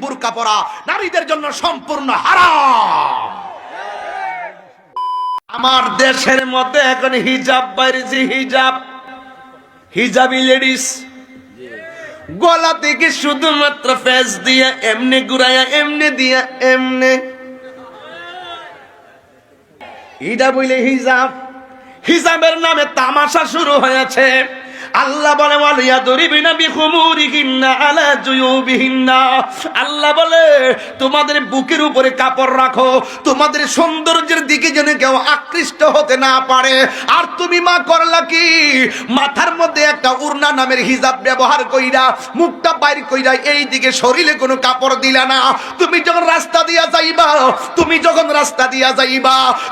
বুরকা পরা নারীদের জন্য সম্পূর্ণ হারাম। আমার দেশের মধ্যে এখন হিজাব বাইরেছে, হিজাবি লেডিস গলা থেকে শুধুমাত্র ফেস দিয়ে এমনি ঘুরাইয়া এমনি দিয়া এমনি, এটা বলে হিজাব। হিজাবের নামে তামাশা শুরু হয়েছে। আল্লাহ বলে ওয়ালিয়াদরিবিনা বিখুমুরিহিন্না আলা জুয়ুবিহিন্না, আল্লাহ বলে তোমাদের বুকের উপরে কাপড় রাখো, তোমাদের সৌন্দর্যের দিকে যেন কেউ আকৃষ্ট হতে না পারে। আর তুমি মা করলা কি, মাথার মধ্যে একটা উড়না নামের হিজাব ব্যবহার কইরা মুখটা বাইর কইরা এই দিকে শরীরে কোনো কাপড় দিলা না। তুমি যখন রাস্তা দিয়া যাইবা,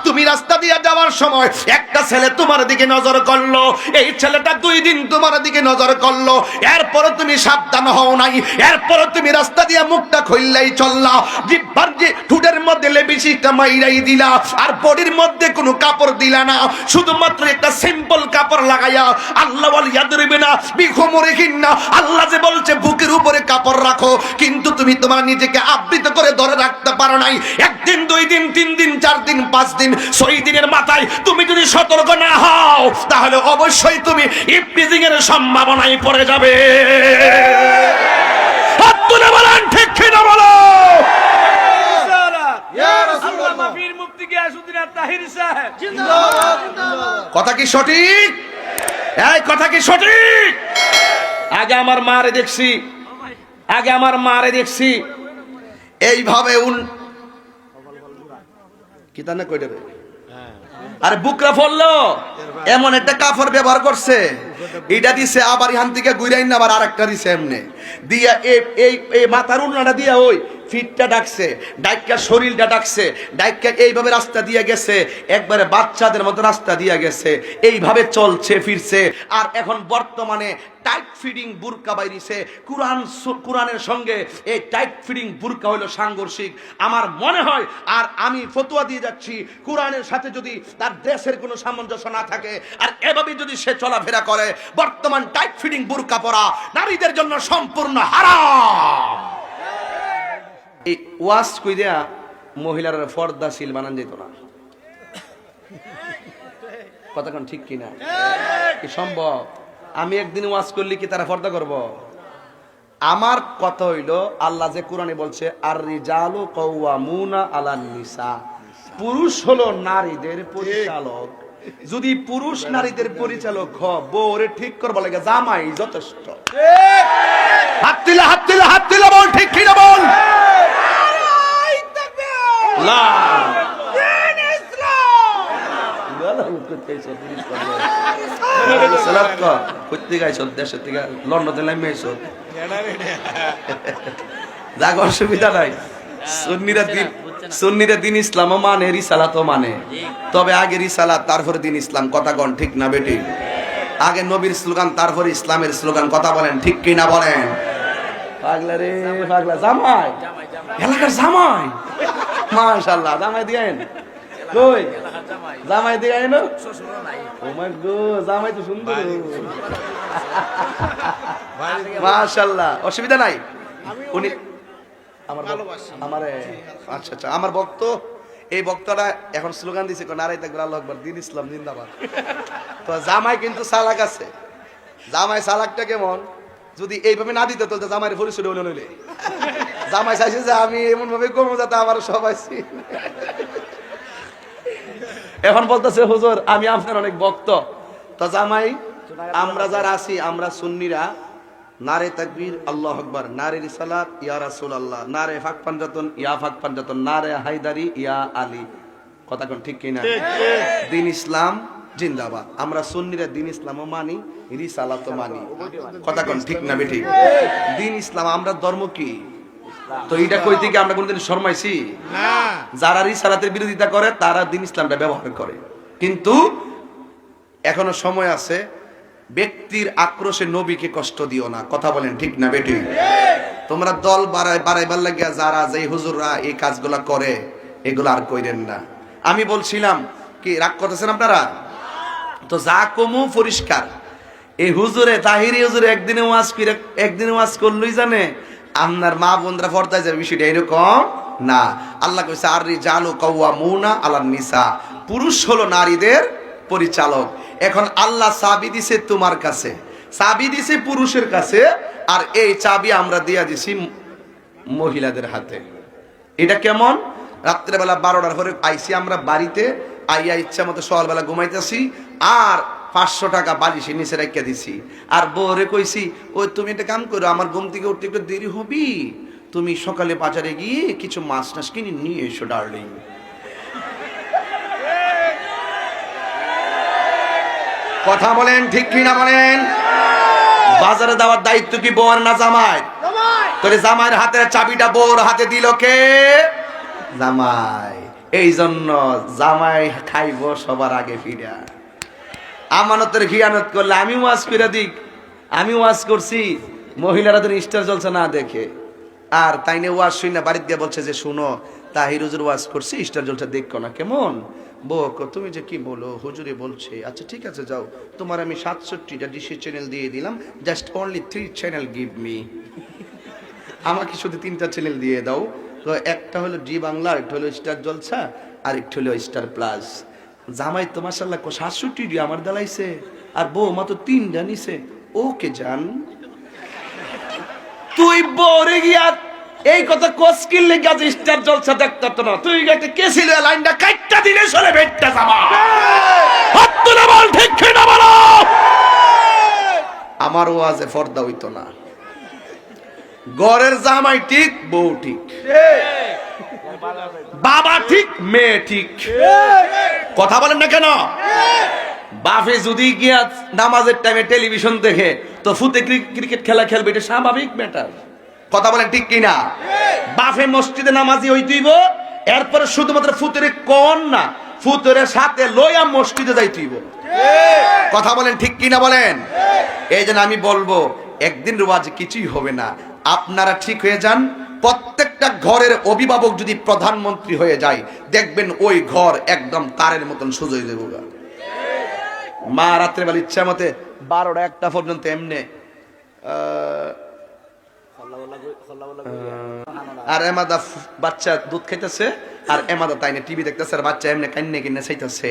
তুমি রাস্তা দিয়া যাওয়ার সময় একটা ছেলে তোমার দিকে নজর করলো, এই ছেলেটা 2 দিন তোমার দিকে নজর করলো, এরপরে তুমি সাবধান হও নাই, এরপরে তুমি রাস্তা দিয়ে মুখটা খুললেই চললা, জিহ্বার যে ঠোঁটের মধ্যে লিপস্টিকটা মাইরাই দিলা, আর বডির মধ্যে কোনো কাপড় দিলা না, শুধুমাত্র একটা সিম্পল কাপড় লাগাইয়া। আল্লাহ বলে ইয়াদরিবিনা বিখুমুরিহিন্না, আল্লাহ যে বলছে বুকের উপরে কাপড় রাখো, কিন্তু তুমি তোমার নিজেকে আবৃত করে ধরে রাখতে পারো নাই। 1 দিন 2 দিন 3 দিন 4 দিন 5 দিন 6 দিনের মাথায় তুমি যদি সতর্ক না হও, তাহলে অবশ্যই তুমি ইফতিজিং এর সম্ভাবনায় পড়ে যাবে। হাত তুলে বলেন ঠিক কি না বলো। ইয়া রাসূলুল্লাহ মাফির মুফতি গিয়াসউদ্দিন আত-তাহিরি সাহেব জিন্দাবাদ জিন্দাবাদ। কথা কি সঠিক? এই কথা কি সঠিক? আগে আমার মারে দেখছি এইভাবে কি তা না কই দেবে, আরে বুকরা ফললো এমন একটা কাপড় ব্যবহার করছে, এটা দিছে আবার ইহান থেকে গুইরাই না, আবার আরেকটা দিছে এমনি দিয়া এই মাথার উন্নাটা দিয়া ওই ফিটটা ডাকছে, ডাইকা শরীরটা ডাকছে, ডাইকা এইভাবে রাস্তা দিয়ে গেছে, একবারে বাচ্চাদের মতো রাস্তা দিয়ে গেছে, এইভাবে চলছে ফিরছে। আর এখন বর্তমানে টাইট ফিটিং বুরকা বাইরিছে। কোরআনের সঙ্গে এই টাইট ফিটিং বুরকা হলো সাংঘর্ষিক। আমার মনে হয়, আর আমি ফতোয়া দিয়ে যাচ্ছি, কোরআনের সাথে যদি তার ড্রেসের কোনো সামঞ্জস্য না থাকে, আর এভাবে যদি সে চলাফেরা করে, বর্তমান টাইট ফিটিং বুরকা পরা নারীদের জন্য সম্পূর্ণ হারাম। এই ওয়াজ কইরা মহিলারা পর্দাশীল বানান যেত না, কথা কোন ঠিক কিনা? কি সম্ভব? আমি একদিন ওয়াজ করলি কি তারা পর্দা করব? আমার কথা হইলো, আল্লাহ যে কোরআনে বলছে আর রিজালু কাওয়ামুনা আলান নিসা, পুরুষ হলো নারীদের পরিচালক। যদি পুরুষ নারীদের পরিচালক বউরে ঠিক করবো লাগে জামাই যথেষ্ট। হাত দিলা বল ঠিক কিনা বল। অসুবিধা নাই, সুন্নিরা দিন ইসলাম মানে, রিসালাত মানে, তবে আগে রিসালাত তারপরে দিন ইসলাম। কথা কন ঠিক না বেটি? আগে নবীর স্লোগান তারপরে ইসলামের স্লোগান। কথা বলেন ঠিক কি না বলেন? পাগলা রে পাগলা, জামাই এলাকার জামাই, মাশাআল্লাহ জামাই দিয়েন কই, জামাই দিয়েন ও মাই গো, জামাই তো সুন্দর মাশাআল্লাহ, অসুবিধা নাই। উনি আচ্ছা আমার বক্ত, এই বক্তরা এখন স্লোগান দিছে নারাই তাকবীর আল্লাহু আকবার, দিন ইসলাম জিন্দাবাদ। তো জামাই কিন্তু চালাক আছে। জামাই চালাকটা কেমন, যদি এইভাবে না দিতে তো জামাইয়ের পরিচয় হলো নইলে। জামাই চাইছে যে আমি এমন ভাবে কমো যাতে আমার সবাই এখন বলতেছে হুজুর আমি আপনার অনেক ভক্ত। তো জামাই আমরা যারা আছি, আমরা সুন্নিরা নারে তাকবীর আল্লাহু আকবার, নারে রিসালাত ইয়া রাসূলুল্লাহ, নারে ফাক পাঞ্জাতন ইয়া ফাক পাঞ্জাতন, নারে হায়দারি ইয়া আলী। কথা কোন ঠিক কিনা? দিন ইসলাম জিন্দাবাদ। আমরা সুন্নিরা দিন ইসলামও মানি, রিসালাতও মানি। কথা কোন ঠিক না বেঠিক? দিন ইসলাম আমরা ধর্ম কি? তো এটা কই থেকে আমরা কোনদিন শরমাইছি না? যারা রিসালাতের বিরোধিতা করে তারা দিন ইসলামটা ব্যবহার করে। কিন্তু এখনো সময় আছে, ব্যক্তির আক্রোশে নবীকে কষ্ট দিও না। কথা বলেন ঠিক না বেটি? তোমরা দল বাড়াইবার লাগিয়া যারা যে হুজুররা এই কাজগুলা করে, এগুলো আর কইরেন না। আমি বলছিলাম কি, রাগ করতেছেন আপনারা? তো যা কমু পরিষ্কার, এই হুজুরে তাহিরি হুজুরে একদিনে ওয়াজ করলই জানে, আপনার মা বোনরা পর্দায় যাবে, বিষয়টা এরকম না। আল্লাহ কইছে আর রিজালু কাওয়ামুনা আলান নিসা, পুরুষ হলো নারীদের পরিচালক। এখন আল্লাহ চাবি দিছে তোমার কাছে, চাবি দিছে পুরুষের কাছে, আর এই চাবি আমরা দিয়া দিছি মহিলাদের হাতে। এটা কেমন? রাত্রেবেলা 12টার পরে আইসি আমরা বাড়িতে, আইয়া ইচ্ছা মতো সকালবেলা ঘুমাইতেছি, আর 500 টাকা বালিশে নিচে রেখে দিছি। আর বউরে কইছি, ওই তুমি একটা কাম করো, আমার ঘুম থেকে উঠতে একটু দেরি হবি, তুমি সকালে বাজারে গিয়ে কিছু মাছ টাছ কিনে নিয়ে এসো ডার্লিং। কথা বলেন ঠিক কিনা বলেন? বাজারে দেওয়ার দায়িত্ব কি বউর না জামাই? তোরে জামাইয়ের হাতের চাবিটা বউর হাতে দিল কে? জামাই। এই জন্য জামাই খাইব সবার আগে ফিরা। আমানতের খিয়ানত করলে আমি ওয়াজ করে দিক, আমি ওয়াজ করছি, মহিলারা তো স্টার জলসা না দেখে, আর তাই নিয়ে ওয়াজ শুই না বাড়িতে দিয়ে বলছে যে শুনো তাহির হুজুর ওয়াজ করছি, স্টার জলসা দেখো না। কেমন? বউ তুমি যে কি বলো, হুজুরে বলছে। আচ্ছা ঠিক আছে যাও, তোমার আমি 67টা ডিশি চ্যানেল দিয়ে দিলাম, just only 3 channel give me. আমাকে শুধু 3টা চ্যানেল দিয়ে দাও। তো একটা হলো জি বাংলা, একটা হলো স্টার জলসা, আর একটা হলো স্টার প্লাস। জামাই তো মাশাআল্লাহ 67টি আমার দালাইছে, আর বউ মাত্র 3টা নিছে। ওকে জান, তুই বউরে গিয়া এই কথা কোস্কিল লেগে আজ স্টার জলসা দেখতে তো না, তুই একটা কেসিল লাইনটা কাটটা দিলে চলে বেটটা জামা। হাত তুলে বল ঠিক কি না বলো। আমার ওয়াজে পর্দা হইতো না। ঘরের জামাই ঠিক, বউ ঠিক, বাবা ঠিক, মেয়ে ঠিক। কথা বলেন না কেন? বাপে যদি গিয়া নামাজের টাইমে টেলিভিশন দেখে, তো ফুতে ক্রিকেট খেলা খেলবে, এটা স্বাভাবিক ম্যাটার। কথা বলেন ঠিক কিনা? বাপে মসজিদে নামাজি হইতেইব, এরপরে শুধুমাত্র ফুতরে কোন না, ফুতরের সাথে লইয়া মসজিদে যাইতেইব। কথা বলেন ঠিক কিনা বলেন? এই জন্য আমি বলবো, একদিন ওয়াজ কিছুই হবে না, আপনারা ঠিক হয়ে যান। প্রত্যেকটা ঘরের অভিভাবক যদি প্রধানমন্ত্রী হয়ে যায়, দেখবেন ওই ঘর একদম তারের মতন সুযোগ দেব। মা রাত্রেবেলা ইচ্ছা মতে 12টা 1টা পর্যন্ত এমনে আর এমাদা বাচ্চা দুধ খাইতেছে, আর এমাদা তাই না টিভি দেখতেছে, আর বাচ্চা এমনি কান্নে কিনে চাইতেছে।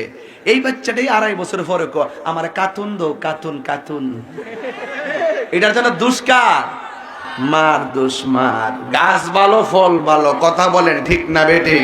এই বাচ্চাটাই 2.5 বছর পরে আমার কাতুন দো, কাতুন কাতুন। এটার জন্য দুষ্কার মার, দোষ মার। গাছ ভালো ফল ভালো। কথা বলেন ঠিক না বেটি?